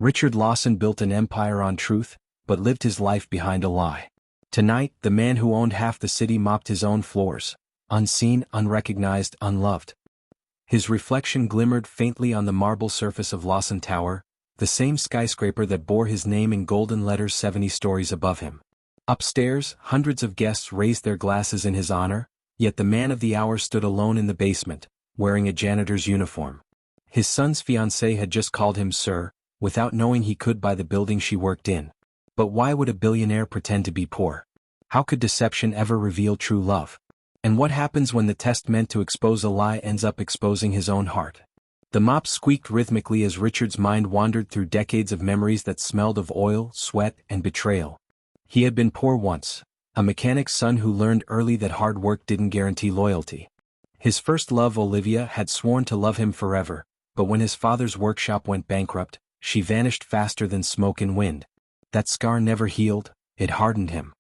Richard Lawson built an empire on truth, but lived his life behind a lie. Tonight, the man who owned half the city mopped his own floors, unseen, unrecognized, unloved. His reflection glimmered faintly on the marble surface of Lawson Tower, the same skyscraper that bore his name in golden letters 70 stories above him. Upstairs, hundreds of guests raised their glasses in his honor, yet the man of the hour stood alone in the basement, wearing a janitor's uniform. His son's fiancée had just called him sir, without knowing he could by the building she worked in. But why would a billionaire pretend to be poor? How could deception ever reveal true love? And what happens when the test meant to expose a lie ends up exposing his own heart? The mop squeaked rhythmically as Richard's mind wandered through decades of memories that smelled of oil, sweat, and betrayal. He had been poor once, a mechanic's son who learned early that hard work didn't guarantee loyalty. His first love, Olivia, had sworn to love him forever, but when his father's workshop went bankrupt, she vanished faster than smoke and wind. That scar never healed, it hardened him.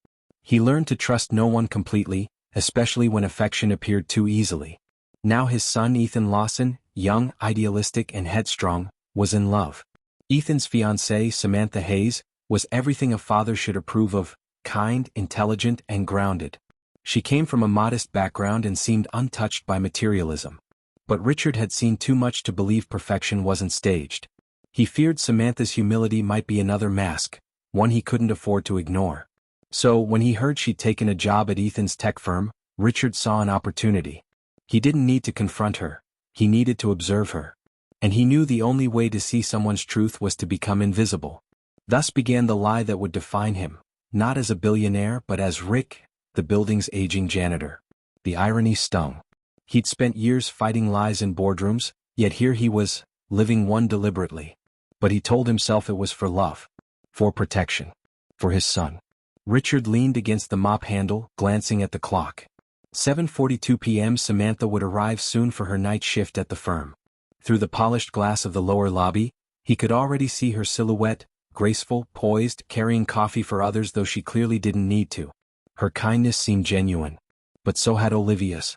He learned to trust no one completely, especially when affection appeared too easily. Now his son Ethan Lawson, young, idealistic and headstrong, was in love. Ethan's fiancée, Samantha Hayes, was everything a father should approve of, kind, intelligent and grounded. She came from a modest background and seemed untouched by materialism. But Richard had seen too much to believe perfection wasn't staged. He feared Samantha's humility might be another mask, one he couldn't afford to ignore. So, when he heard she'd taken a job at Ethan's tech firm, Richard saw an opportunity. He didn't need to confront her, he needed to observe her. And he knew the only way to see someone's truth was to become invisible. Thus began the lie that would define him, not as a billionaire but as Rick, the building's aging janitor. The irony stung. He'd spent years fighting lies in boardrooms, yet here he was, living one deliberately. But he told himself it was for love. For protection. For his son. Richard leaned against the mop handle, glancing at the clock. 7:42 p.m. Samantha would arrive soon for her night shift at the firm. Through the polished glass of the lower lobby, he could already see her silhouette, graceful, poised, carrying coffee for others though she clearly didn't need to. Her kindness seemed genuine. But so had Olivia's.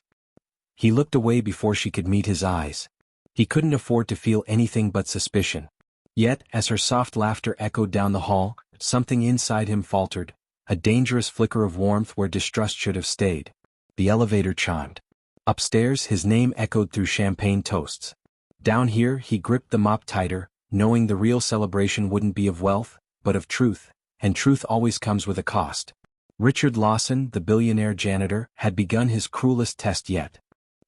He looked away before she could meet his eyes. He couldn't afford to feel anything but suspicion. Yet, as her soft laughter echoed down the hall, something inside him faltered, a dangerous flicker of warmth where distrust should have stayed. The elevator chimed. Upstairs, his name echoed through champagne toasts. Down here, he gripped the mop tighter, knowing the real celebration wouldn't be of wealth, but of truth, and truth always comes with a cost. Richard Lawson, the billionaire janitor, had begun his cruelest test yet.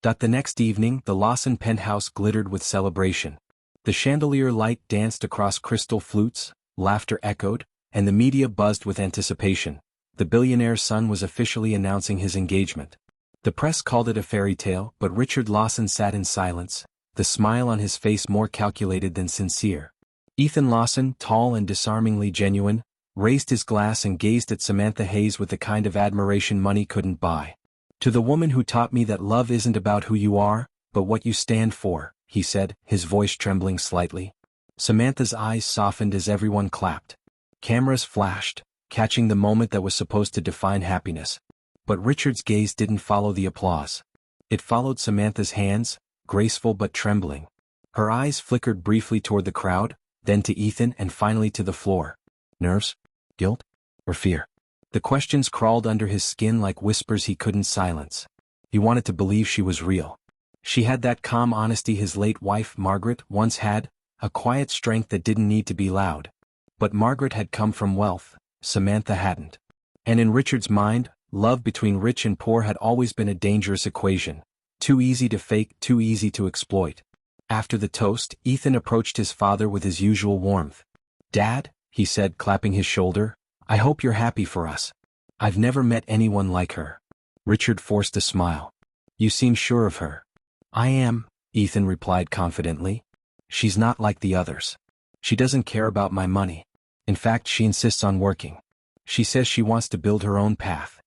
The next evening, the Lawson penthouse glittered with celebration. The chandelier light danced across crystal flutes, laughter echoed, and the media buzzed with anticipation. The billionaire's son was officially announcing his engagement. The press called it a fairy tale, but Richard Lawson sat in silence, the smile on his face more calculated than sincere. Ethan Lawson, tall and disarmingly genuine, raised his glass and gazed at Samantha Hayes with the kind of admiration money couldn't buy. To the woman who taught me that love isn't about who you are, but what you stand for, he said, his voice trembling slightly. Samantha's eyes softened as everyone clapped. Cameras flashed, catching the moment that was supposed to define happiness. But Richard's gaze didn't follow the applause. It followed Samantha's hands, graceful but trembling. Her eyes flickered briefly toward the crowd, then to Ethan and finally to the floor. Nerves? Guilt? Or fear? The questions crawled under his skin like whispers he couldn't silence. He wanted to believe she was real. She had that calm honesty his late wife Margaret once had, a quiet strength that didn't need to be loud. But Margaret had come from wealth, Samantha hadn't. And in Richard's mind, love between rich and poor had always been a dangerous equation. Too easy to fake, too easy to exploit. After the toast, Ethan approached his father with his usual warmth. "Dad," he said, clapping his shoulder, "I hope you're happy for us. I've never met anyone like her." Richard forced a smile. "You seem sure of her." "I am," Ethan replied confidently. "She's not like the others. She doesn't care about my money. In fact, she insists on working. She says she wants to build her own path."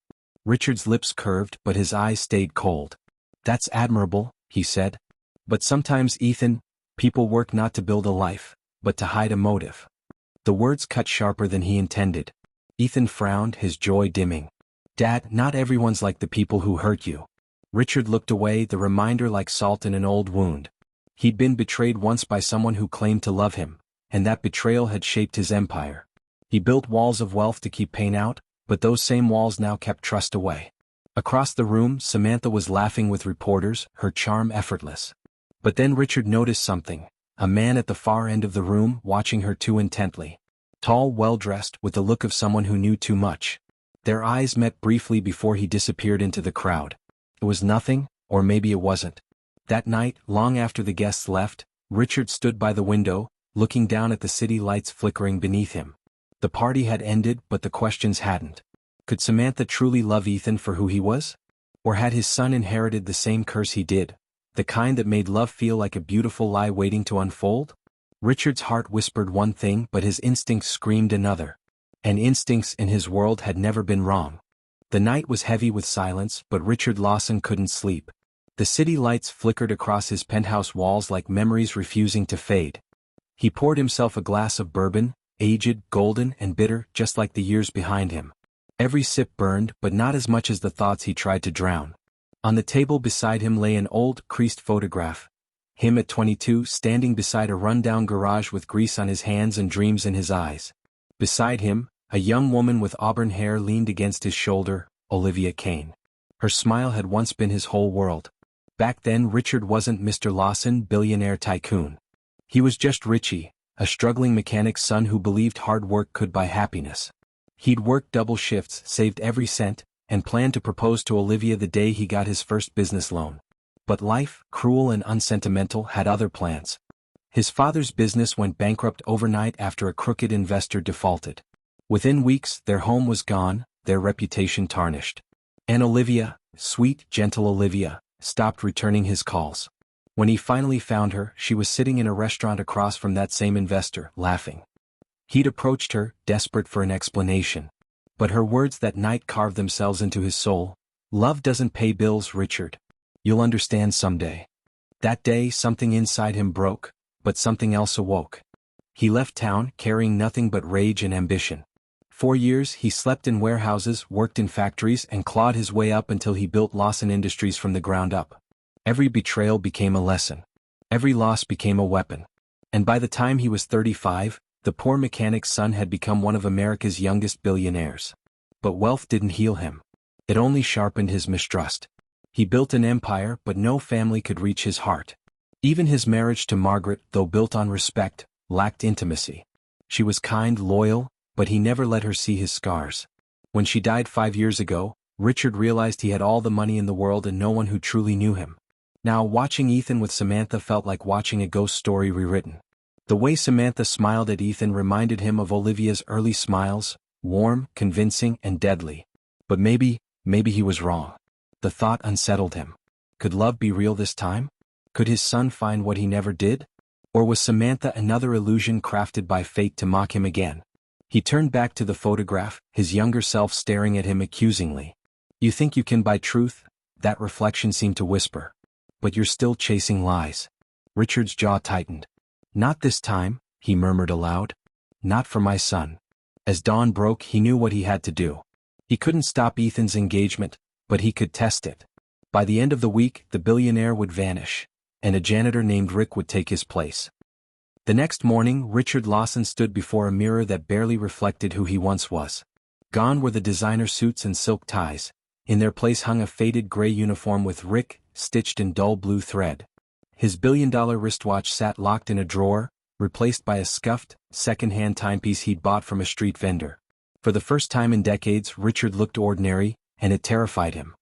Richard's lips curved, but his eyes stayed cold. "That's admirable," he said. "But sometimes, Ethan, people work not to build a life, but to hide a motive." The words cut sharper than he intended. Ethan frowned, his joy dimming. "Dad, not everyone's like the people who hurt you." Richard looked away, the reminder like salt in an old wound. He'd been betrayed once by someone who claimed to love him, and that betrayal had shaped his empire. He built walls of wealth to keep pain out, but those same walls now kept trust away. Across the room, Samantha was laughing with reporters, her charm effortless. But then Richard noticed something, a man at the far end of the room watching her too intently. Tall, well-dressed, with the look of someone who knew too much. Their eyes met briefly before he disappeared into the crowd. It was nothing, or maybe it wasn't. That night, long after the guests left, Richard stood by the window, looking down at the city lights flickering beneath him. The party had ended, but the questions hadn't. Could Samantha truly love Ethan for who he was? Or had his son inherited the same curse he did, the kind that made love feel like a beautiful lie waiting to unfold? Richard's heart whispered one thing, but his instincts screamed another. And instincts in his world had never been wrong. The night was heavy with silence, but Richard Lawson couldn't sleep. The city lights flickered across his penthouse walls like memories refusing to fade. He poured himself a glass of bourbon, aged, golden, and bitter, just like the years behind him. Every sip burned, but not as much as the thoughts he tried to drown. On the table beside him lay an old, creased photograph. Him at 22, standing beside a run-down garage with grease on his hands and dreams in his eyes. Beside him, a young woman with auburn hair leaned against his shoulder, Olivia Kane. Her smile had once been his whole world. Back then Richard wasn't Mr. Lawson, billionaire tycoon. He was just Richie, a struggling mechanic's son who believed hard work could buy happiness. He'd worked double shifts, saved every cent, and planned to propose to Olivia the day he got his first business loan. But life, cruel and unsentimental, had other plans. His father's business went bankrupt overnight after a crooked investor defaulted. Within weeks, their home was gone, their reputation tarnished. And Olivia, sweet, gentle Olivia, stopped returning his calls. When he finally found her, she was sitting in a restaurant across from that same investor, laughing. He'd approached her, desperate for an explanation. But her words that night carved themselves into his soul. Love doesn't pay bills, Richard. You'll understand someday. That day, something inside him broke, but something else awoke. He left town, carrying nothing but rage and ambition. 4 years, he slept in warehouses, worked in factories, and clawed his way up until he built Lawson Industries from the ground up. Every betrayal became a lesson. Every loss became a weapon. And by the time he was 35, the poor mechanic's son had become one of America's youngest billionaires. But wealth didn't heal him. It only sharpened his mistrust. He built an empire, but no family could reach his heart. Even his marriage to Margaret, though built on respect, lacked intimacy. She was kind, loyal, but he never let her see his scars. When she died 5 years ago, Richard realized he had all the money in the world and no one who truly knew him. Now, watching Ethan with Samantha felt like watching a ghost story rewritten. The way Samantha smiled at Ethan reminded him of Olivia's early smiles, warm, convincing, and deadly. But maybe he was wrong. The thought unsettled him. Could love be real this time? Could his son find what he never did? Or was Samantha another illusion crafted by fate to mock him again? He turned back to the photograph, his younger self staring at him accusingly. You think you can buy truth? That reflection seemed to whisper. But you're still chasing lies. Richard's jaw tightened. Not this time, he murmured aloud. Not for my son. As dawn broke, he knew what he had to do. He couldn't stop Ethan's engagement, but he could test it. By the end of the week, the billionaire would vanish, and a janitor named Rick would take his place. The next morning, Richard Lawson stood before a mirror that barely reflected who he once was. Gone were the designer suits and silk ties. In their place hung a faded gray uniform with Rick stitched in dull blue thread. His billion-dollar wristwatch sat locked in a drawer, replaced by a scuffed, second-hand timepiece he'd bought from a street vendor. For the first time in decades, Richard looked ordinary, and it terrified him.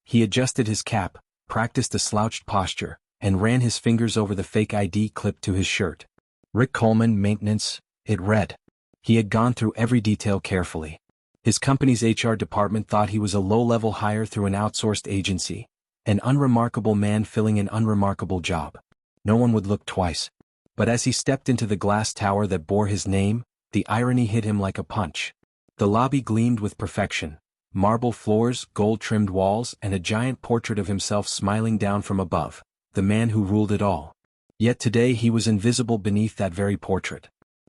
He adjusted his cap, practiced a slouched posture, and ran his fingers over the fake ID clipped to his shirt. Rick Coleman, maintenance, it read. He had gone through every detail carefully. His company's HR department thought he was a low-level hire through an outsourced agency, an unremarkable man filling an unremarkable job. No one would look twice. But as he stepped into the glass tower that bore his name, the irony hit him like a punch. The lobby gleamed with perfection. Marble floors, gold-trimmed walls, and a giant portrait of himself smiling down from above, the man who ruled it all. Yet today he was invisible beneath that very portrait.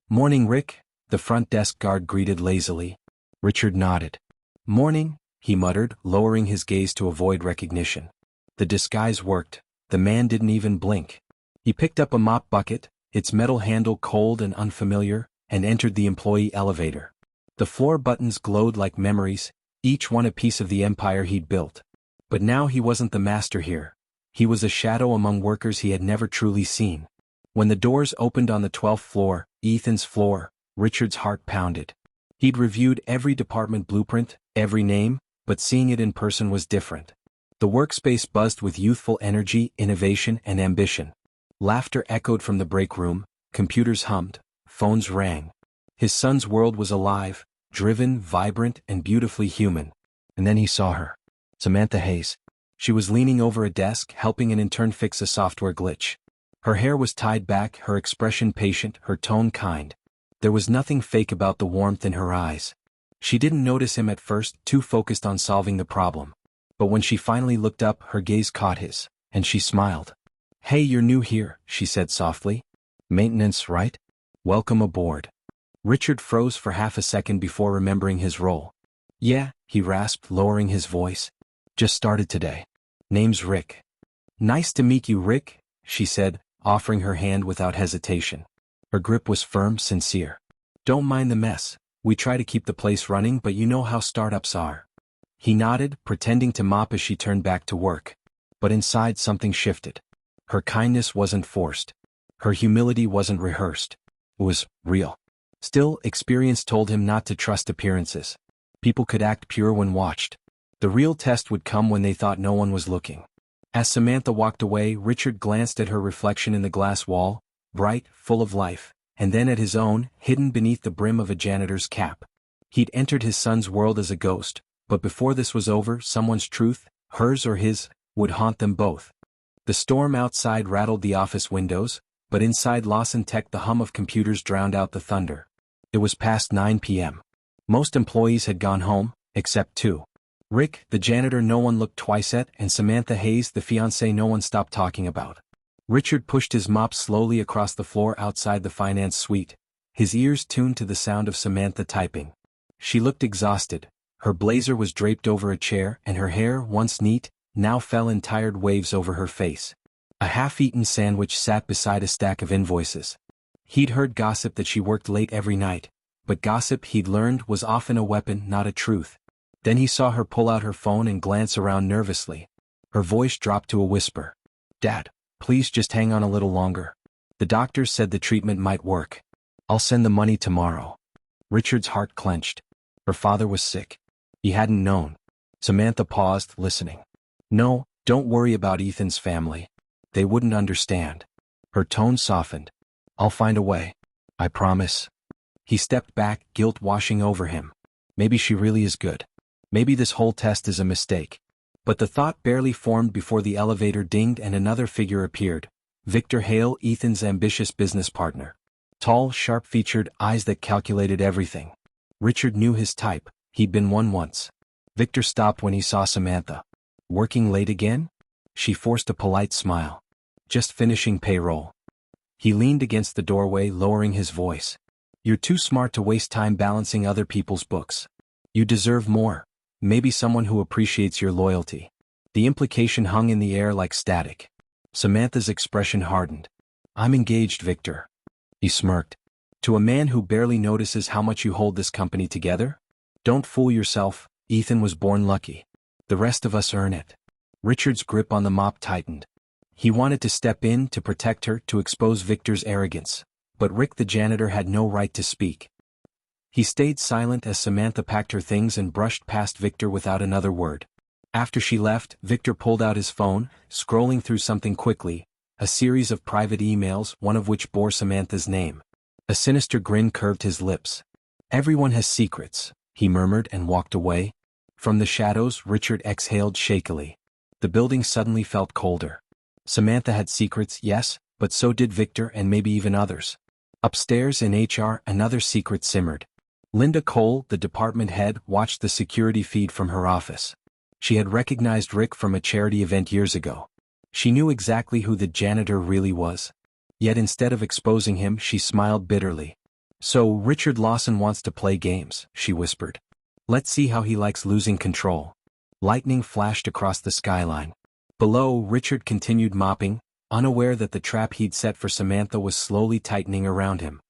"Morning, Rick," the front desk guard greeted lazily. Richard nodded. "Morning," he muttered, lowering his gaze to avoid recognition. The disguise worked. The man didn't even blink. He picked up a mop bucket, its metal handle cold and unfamiliar, and entered the employee elevator. The floor buttons glowed like memories, each one a piece of the empire he'd built. But now he wasn't the master here. He was a shadow among workers he had never truly seen. When the doors opened on the 12th floor, Ethan's floor, Richard's heart pounded. He'd reviewed every department blueprint, every name, but seeing it in person was different. The workspace buzzed with youthful energy, innovation, and ambition. Laughter echoed from the break room, computers hummed, phones rang. His son's world was alive, driven, vibrant, and beautifully human. And then he saw her. Samantha Hayes. She was leaning over a desk, helping an intern fix a software glitch. Her hair was tied back, her expression patient, her tone kind. There was nothing fake about the warmth in her eyes. She didn't notice him at first, too focused on solving the problem. But when she finally looked up, her gaze caught his, and she smiled. "Hey, you're new here," she said softly. "Maintenance, right? Welcome aboard." Richard froze for half a second before remembering his role. "Yeah," he rasped, lowering his voice. "Just started today. Name's Rick." "Nice to meet you, Rick," she said, offering her hand without hesitation. Her grip was firm, sincere. "Don't mind the mess. We try to keep the place running, but you know how startups are." He nodded, pretending to mop as she turned back to work. But inside something shifted. Her kindness wasn't forced. Her humility wasn't rehearsed. It was real. Still, experience told him not to trust appearances. People could act pure when watched. The real test would come when they thought no one was looking. As Samantha walked away, Richard glanced at her reflection in the glass wall, bright, full of life, and then at his own, hidden beneath the brim of a janitor's cap. He'd entered his son's world as a ghost, but before this was over, someone's truth, hers or his, would haunt them both. The storm outside rattled the office windows, but inside Lawson Tech the hum of computers drowned out the thunder. It was past 9 p.m. Most employees had gone home, except two. Rick, the janitor no one looked twice at, and Samantha Hayes, the fiancée no one stopped talking about. Richard pushed his mop slowly across the floor outside the finance suite, his ears tuned to the sound of Samantha typing. She looked exhausted. Her blazer was draped over a chair, and her hair, once neat, now fell in tired waves over her face. A half-eaten sandwich sat beside a stack of invoices. He'd heard gossip that she worked late every night, but gossip, he'd learned, was often a weapon, not a truth. Then he saw her pull out her phone and glance around nervously. Her voice dropped to a whisper. "Dad, please just hang on a little longer. The doctors said the treatment might work. I'll send the money tomorrow." Richard's heart clenched. Her father was sick. He hadn't known. Samantha paused, listening. "No, don't worry about Ethan's family. They wouldn't understand." Her tone softened. "I'll find a way. I promise." He stepped back, guilt washing over him. Maybe she really is good. Maybe this whole test is a mistake. But the thought barely formed before the elevator dinged and another figure appeared. Victor Hale, Ethan's ambitious business partner. Tall, sharp-featured, eyes that calculated everything. Richard knew his type. He'd been one once. Victor stopped when he saw Samantha. "Working late again?" She forced a polite smile. "Just finishing payroll." He leaned against the doorway, lowering his voice. "You're too smart to waste time balancing other people's books. You deserve more. Maybe someone who appreciates your loyalty." The implication hung in the air like static. Samantha's expression hardened. "I'm engaged, Victor." He smirked. "To a man who barely notices how much you hold this company together? Don't fool yourself, Ethan was born lucky. The rest of us earn it." Richard's grip on the mop tightened. He wanted to step in, to protect her, to expose Victor's arrogance. But Rick the janitor had no right to speak. He stayed silent as Samantha packed her things and brushed past Victor without another word. After she left, Victor pulled out his phone, scrolling through something quickly, a series of private emails, one of which bore Samantha's name. A sinister grin curved his lips. "Everyone has secrets," he murmured and walked away. From the shadows, Richard exhaled shakily. The building suddenly felt colder. Samantha had secrets, yes, but so did Victor and maybe even others. Upstairs in HR, another secret simmered. Linda Cole, the department head, watched the security feed from her office. She had recognized Rick from a charity event years ago. She knew exactly who the janitor really was. Yet instead of exposing him, she smiled bitterly. "So Richard Lawson wants to play games," she whispered. "Let's see how he likes losing control." Lightning flashed across the skyline. Below, Richard continued mopping, unaware that the trap he'd set for Samantha was slowly tightening around him.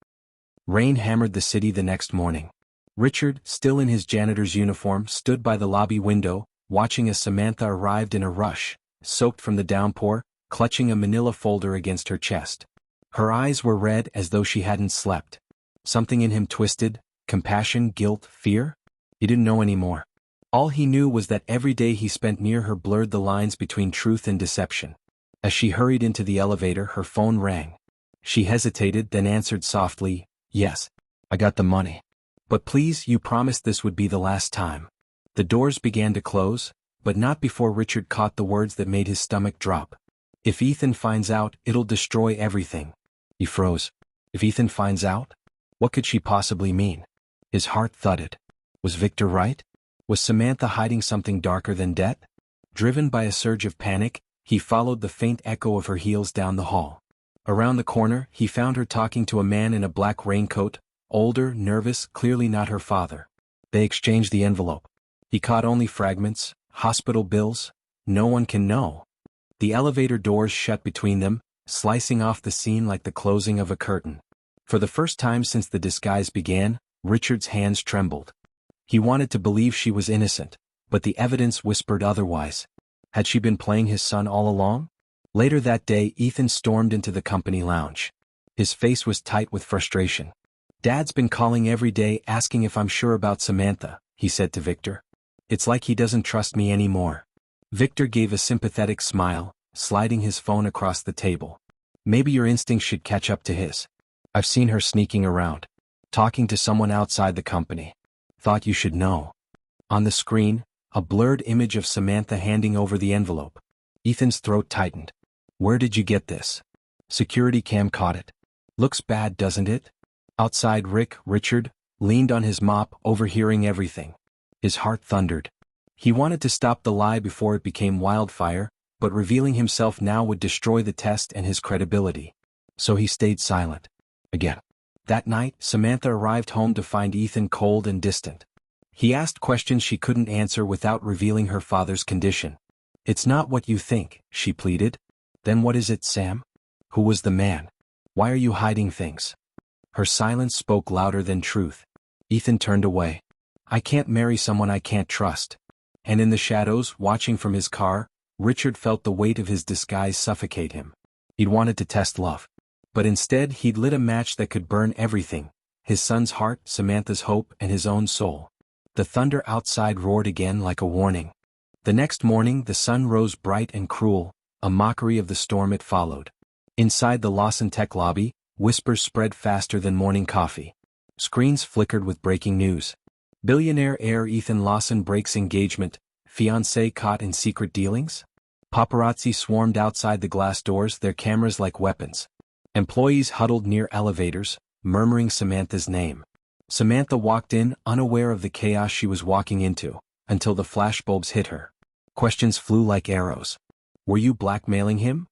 Rain hammered the city the next morning. Richard, still in his janitor's uniform, stood by the lobby window, watching as Samantha arrived in a rush, soaked from the downpour, clutching a manila folder against her chest. Her eyes were red as though she hadn't slept. Something in him twisted, compassion, guilt, fear? He didn't know anymore. All he knew was that every day he spent near her blurred the lines between truth and deception. As she hurried into the elevator, her phone rang. She hesitated, then answered softly, "Yes, I got the money. But please, you promised this would be the last time." The doors began to close, but not before Richard caught the words that made his stomach drop. "If Ethan finds out, it'll destroy everything." He froze. If Ethan finds out? What could she possibly mean? His heart thudded. Was Victor right? Was Samantha hiding something darker than death? Driven by a surge of panic, he followed the faint echo of her heels down the hall. Around the corner, he found her talking to a man in a black raincoat, older, nervous, clearly not her father. They exchanged the envelope. He caught only fragments, hospital bills. No one can know. The elevator doors shut between them, slicing off the scene like the closing of a curtain. For the first time since the disguise began, Richard's hands trembled. He wanted to believe she was innocent, but the evidence whispered otherwise. Had she been playing his son all along? Later that day, Ethan stormed into the company lounge. His face was tight with frustration. "Dad's been calling every day asking if I'm sure about Samantha," he said to Victor. "It's like he doesn't trust me anymore." Victor gave a sympathetic smile, sliding his phone across the table. "Maybe your instincts should catch up to his. I've seen her sneaking around, talking to someone outside the company. Thought you should know." On the screen, a blurred image of Samantha handing over the envelope. Ethan's throat tightened. "Where did you get this?" "Security cam caught it." "Looks bad, doesn't it?" Outside, Richard, leaned on his mop, overhearing everything. His heart thundered. He wanted to stop the lie before it became wildfire, but revealing himself now would destroy the test and his credibility. So he stayed silent. Again. That night, Samantha arrived home to find Ethan cold and distant. He asked questions she couldn't answer without revealing her father's condition. "It's not what you think," she pleaded. "Then what is it, Sam? Who was the man? Why are you hiding things?" Her silence spoke louder than truth. Ethan turned away. "I can't marry someone I can't trust." And in the shadows, watching from his car, Richard felt the weight of his disguise suffocate him. He'd wanted to test love. But instead he'd lit a match that could burn everything: his son's heart, Samantha's hope, and his own soul. The thunder outside roared again like a warning. The next morning the sun rose bright and cruel, a mockery of the storm it followed. Inside the Lawson Tech lobby, whispers spread faster than morning coffee. Screens flickered with breaking news. Billionaire heir Ethan Lawson breaks engagement, fiancée caught in secret dealings? Paparazzi swarmed outside the glass doors, their cameras like weapons. Employees huddled near elevators, murmuring Samantha's name. Samantha walked in, unaware of the chaos she was walking into, until the flashbulbs hit her. Questions flew like arrows. Were you blackmailing him?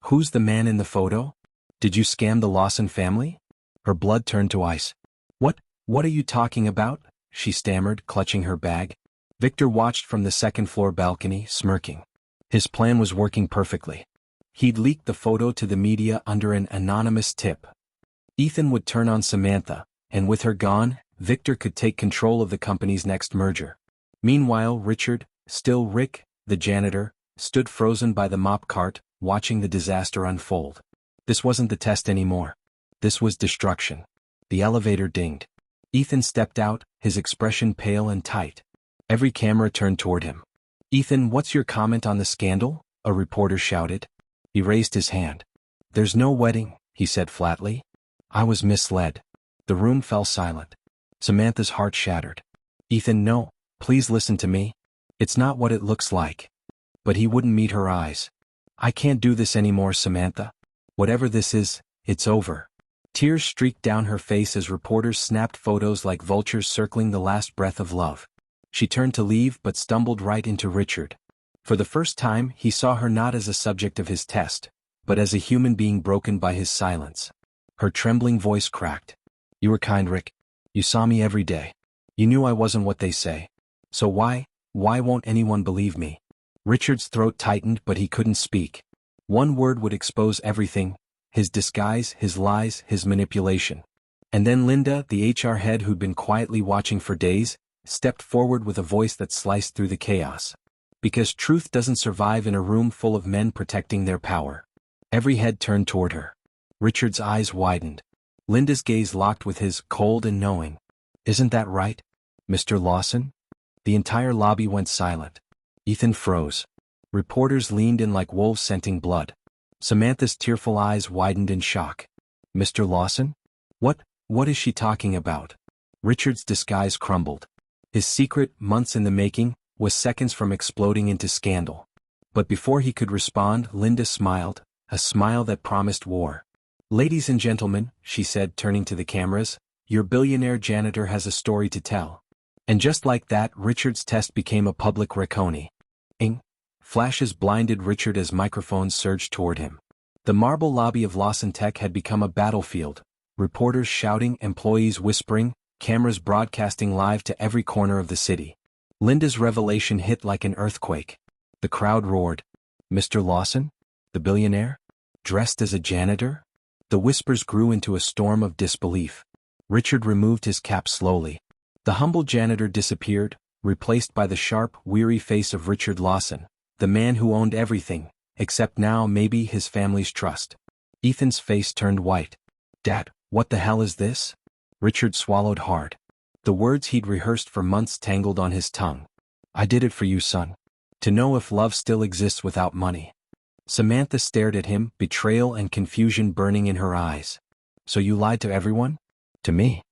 Who's the man in the photo? Did you scam the Lawson family? Her blood turned to ice. What are you talking about? She stammered, clutching her bag. Victor watched from the second-floor balcony, smirking. His plan was working perfectly. He'd leaked the photo to the media under an anonymous tip. Ethan would turn on Samantha, and with her gone, Victor could take control of the company's next merger. Meanwhile, Richard, still Rick, the janitor, stood frozen by the mop cart, watching the disaster unfold. This wasn't the test anymore. This was destruction. The elevator dinged. Ethan stepped out, his expression pale and tight. Every camera turned toward him. "Ethan, what's your comment on the scandal?" a reporter shouted. He raised his hand. "There's no wedding," he said flatly. "I was misled." The room fell silent. Samantha's heart shattered. "Ethan, no, please listen to me. It's not what it looks like." But he wouldn't meet her eyes. "I can't do this anymore, Samantha. Whatever this is, it's over." Tears streaked down her face as reporters snapped photos like vultures circling the last breath of love. She turned to leave but stumbled right into Richard. For the first time, he saw her not as a subject of his test, but as a human being broken by his silence. Her trembling voice cracked. "You were kind, Rick. You saw me every day. You knew I wasn't what they say. So why won't anyone believe me?" Richard's throat tightened, but he couldn't speak. One word would expose everything: his disguise, his lies, his manipulation. And then Linda, the HR head who'd been quietly watching for days, stepped forward with a voice that sliced through the chaos. Because truth doesn't survive in a room full of men protecting their power. Every head turned toward her. Richard's eyes widened. Linda's gaze locked with his, cold and knowing. "Isn't that right, Mr. Lawson?" The entire lobby went silent. Ethan froze. Reporters leaned in like wolves scenting blood. Samantha's tearful eyes widened in shock. "Mr. Lawson? What is she talking about?" Richard's disguise crumbled. His secret, months in the making, was seconds from exploding into scandal. But before he could respond, Linda smiled, a smile that promised war. "Ladies and gentlemen," she said, turning to the cameras, "your billionaire janitor has a story to tell." And just like that, Richard's test became a public reckoning. Flashes blinded Richard as microphones surged toward him. The marble lobby of Lawson Tech had become a battlefield. Reporters shouting, employees whispering, cameras broadcasting live to every corner of the city. Linda's revelation hit like an earthquake. The crowd roared. "Mr. Lawson? The billionaire? Dressed as a janitor?" The whispers grew into a storm of disbelief. Richard removed his cap slowly. The humble janitor disappeared, replaced by the sharp, weary face of Richard Lawson, the man who owned everything, except now maybe his family's trust. Ethan's face turned white. "Dad, what the hell is this?" Richard swallowed hard. The words he'd rehearsed for months tangled on his tongue. "I did it for you, son. To know if love still exists without money." Samantha stared at him, betrayal and confusion burning in her eyes. "So you lied to everyone? To me?"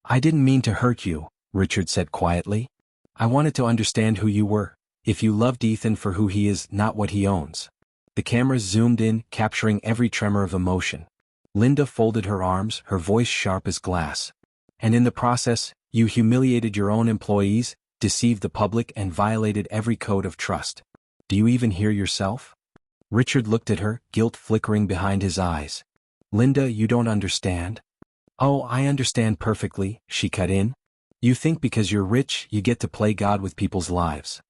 "I didn't mean to hurt you," Richard said quietly. "I wanted to understand who you were, if you loved Ethan for who he is, not what he owns." The cameras zoomed in, capturing every tremor of emotion. Linda folded her arms, her voice sharp as glass. "And in the process, you humiliated your own employees, deceived the public and violated every code of trust. Do you even hear yourself?" Richard looked at her, guilt flickering behind his eyes. "Linda, you don't understand." "Oh, I understand perfectly," she cut in. "You think because you're rich, you get to play God with people's lives."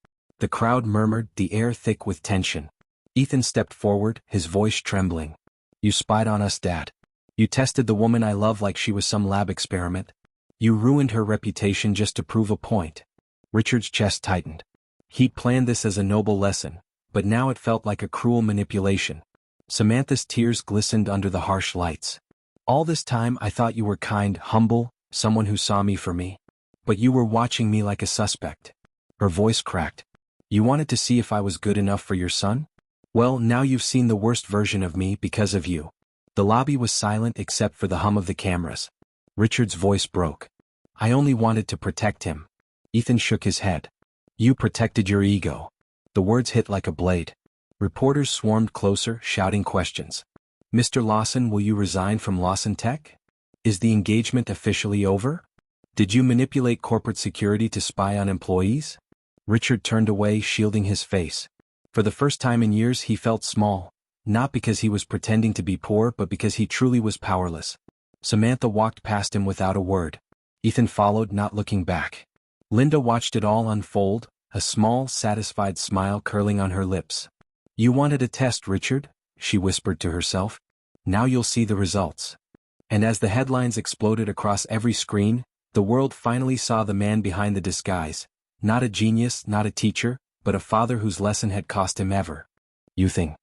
The crowd murmured, the air thick with tension. Ethan stepped forward, his voice trembling. "You spied on us, Dad. You tested the woman I love like she was some lab experiment. You ruined her reputation just to prove a point." Richard's chest tightened. He'd planned this as a noble lesson, but now it felt like a cruel manipulation. Samantha's tears glistened under the harsh lights. "All this time I thought you were kind, humble, someone who saw me for me. But you were watching me like a suspect." Her voice cracked. "You wanted to see if I was good enough for your son? Well, now you've seen the worst version of me because of you." The lobby was silent except for the hum of the cameras. Richard's voice broke. "I only wanted to protect him." Ethan shook his head. "You protected your ego." The words hit like a blade. Reporters swarmed closer, shouting questions. "Mr. Lawson, will you resign from Lawson Tech? Is the engagement officially over? Did you manipulate corporate security to spy on employees?" Richard turned away, shielding his face. For the first time in years he felt small, not because he was pretending to be poor but because he truly was powerless. Samantha walked past him without a word. Ethan followed, not looking back. Linda watched it all unfold, a small, satisfied smile curling on her lips. "You wanted a test, Richard," she whispered to herself. "Now you'll see the results." And as the headlines exploded across every screen, the world finally saw the man behind the disguise. Not a genius, not a teacher, but a father whose lesson had cost him everything.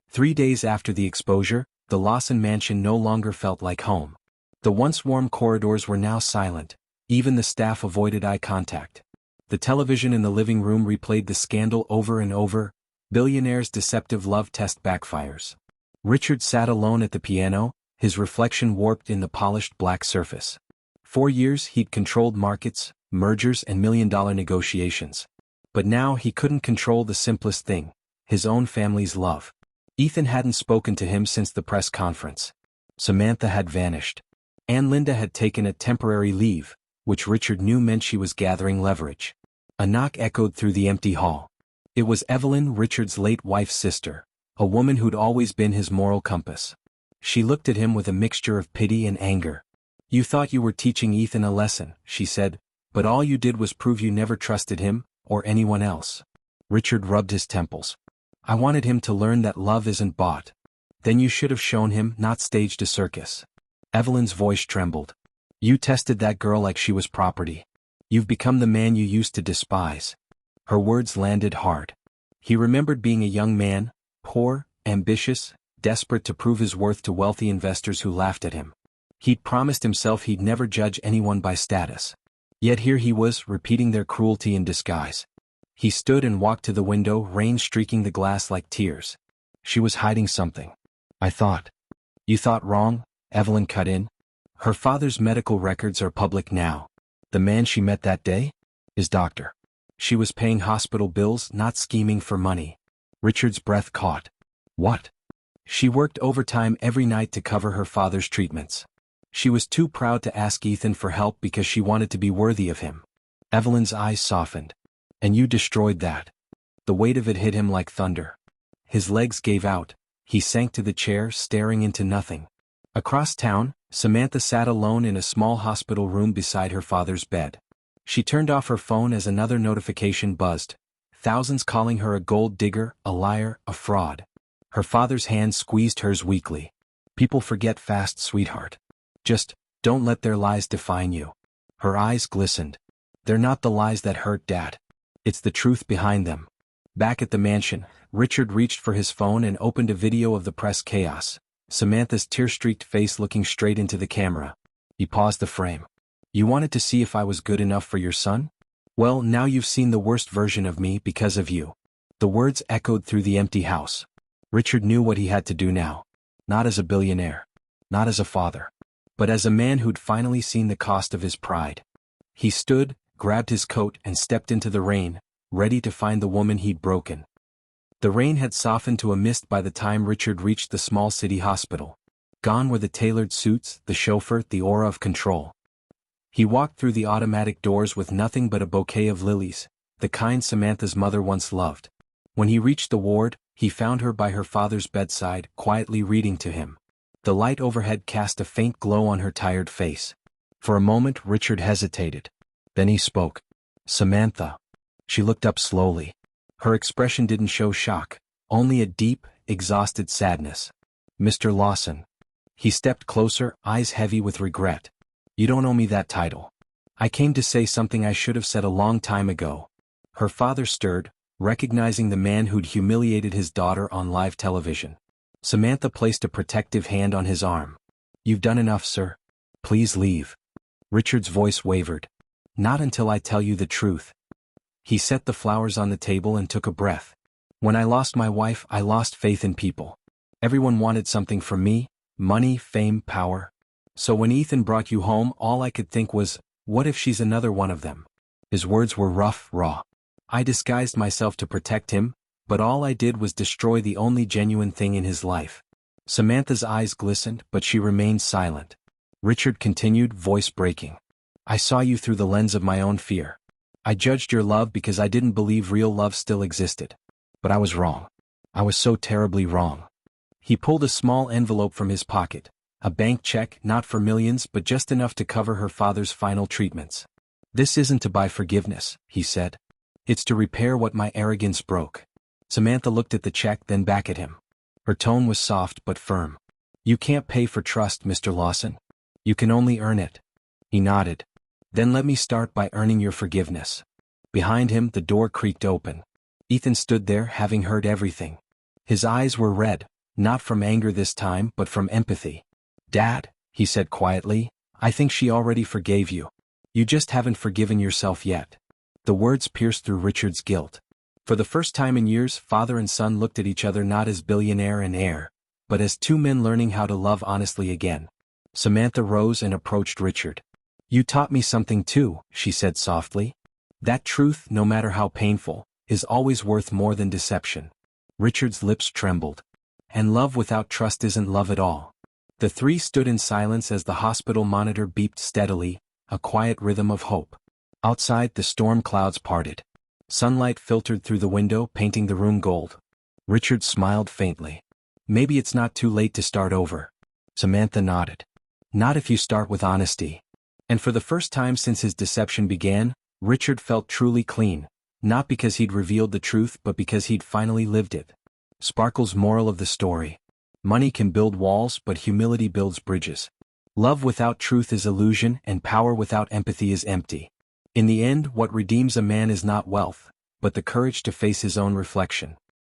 3 days after the exposure, the Lawson mansion no longer felt like home. The once warm corridors were now silent. Even the staff avoided eye contact. The television in the living room replayed the scandal over and over. Billionaire's deceptive love test backfires. Richard sat alone at the piano, his reflection warped in the polished black surface. 4 years he'd controlled markets, mergers and million-dollar negotiations. But now he couldn't control the simplest thing, his own family's love. Ethan hadn't spoken to him since the press conference. Samantha had vanished. And Linda had taken a temporary leave, which Richard knew meant she was gathering leverage. A knock echoed through the empty hall. It was Evelyn, Richard's late wife's sister, a woman who'd always been his moral compass. She looked at him with a mixture of pity and anger. "You thought you were teaching Ethan a lesson," she said, "but all you did was prove you never trusted him, or anyone else." Richard rubbed his temples. I wanted him to learn that love isn't bought. Then you should have shown him, not staged a circus. Evelyn's voice trembled. You tested that girl like she was property. You've become the man you used to despise. Her words landed hard. He remembered being a young man, poor, ambitious, desperate to prove his worth to wealthy investors who laughed at him. He'd promised himself he'd never judge anyone by status. Yet here he was, repeating their cruelty in disguise. He stood and walked to the window, rain streaking the glass like tears. She was hiding something. I thought. You thought wrong, Evelyn cut in. Her father's medical records are public now. The man she met that day? Is doctor. She was paying hospital bills, not scheming for money. Richard's breath caught. What? She worked overtime every night to cover her father's treatments. She was too proud to ask Ethan for help because she wanted to be worthy of him. Evelyn's eyes softened. And you destroyed that. The weight of it hit him like thunder. His legs gave out. He sank to the chair, staring into nothing. Across town, Samantha sat alone in a small hospital room beside her father's bed. She turned off her phone as another notification buzzed. Thousands calling her a gold digger, a liar, a fraud. Her father's hand squeezed hers weakly. People forget fast, sweetheart. Just, don't let their lies define you. Her eyes glistened. They're not the lies that hurt, Dad. It's the truth behind them. Back at the mansion, Richard reached for his phone and opened a video of the press chaos. Samantha's tear-streaked face looking straight into the camera. He paused the frame. You wanted to see if I was good enough for your son? Well, now you've seen the worst version of me because of you. The words echoed through the empty house. Richard knew what he had to do now. Not as a billionaire. Not as a father. But as a man who'd finally seen the cost of his pride. He stood, grabbed his coat and stepped into the rain, ready to find the woman he'd broken. The rain had softened to a mist by the time Richard reached the small city hospital. Gone were the tailored suits, the chauffeur, the aura of control. He walked through the automatic doors with nothing but a bouquet of lilies, the kind Samantha's mother once loved. When he reached the ward, he found her by her father's bedside, quietly reading to him. The light overhead cast a faint glow on her tired face. For a moment Richard hesitated. Then he spoke. Samantha. She looked up slowly. Her expression didn't show shock, only a deep, exhausted sadness. Mr. Lawson. He stepped closer, eyes heavy with regret. You don't owe me that title. I came to say something I should have said a long time ago. Her father stirred, recognizing the man who'd humiliated his daughter on live television. Samantha placed a protective hand on his arm. You've done enough, sir. Please leave. Richard's voice wavered. Not until I tell you the truth. He set the flowers on the table and took a breath. When I lost my wife, I lost faith in people. Everyone wanted something from me, money, fame, power. So when Ethan brought you home, all I could think was, what if she's another one of them? His words were rough, raw. I disguised myself to protect him, but all I did was destroy the only genuine thing in his life. Samantha's eyes glistened, but she remained silent. Richard continued, voice breaking. I saw you through the lens of my own fear. I judged your love because I didn't believe real love still existed. But I was wrong. I was so terribly wrong. He pulled a small envelope from his pocket, a bank check, not for millions but just enough to cover her father's final treatments. This isn't to buy forgiveness, he said. It's to repair what my arrogance broke. Samantha looked at the check, then back at him. Her tone was soft but firm. You can't pay for trust, Mr. Lawson. You can only earn it. He nodded. Then let me start by earning your forgiveness. Behind him, the door creaked open. Ethan stood there, having heard everything. His eyes were red, not from anger this time, but from empathy. Dad, he said quietly, I think she already forgave you. You just haven't forgiven yourself yet. The words pierced through Richard's guilt. For the first time in years, father and son looked at each other not as billionaire and heir, but as two men learning how to love honestly again. Samantha rose and approached Richard. You taught me something too, she said softly. That truth, no matter how painful, is always worth more than deception. Richard's lips trembled. And love without trust isn't love at all. The three stood in silence as the hospital monitor beeped steadily, a quiet rhythm of hope. Outside, the storm clouds parted. Sunlight filtered through the window, painting the room gold. Richard smiled faintly. Maybe it's not too late to start over. Samantha nodded. Not if you start with honesty. And for the first time since his deception began, Richard felt truly clean, not because he'd revealed the truth but because he'd finally lived it. Sparkle's moral of the story. Money can build walls, but humility builds bridges. Love without truth is illusion, and power without empathy is empty. In the end, what redeems a man is not wealth, but the courage to face his own reflection.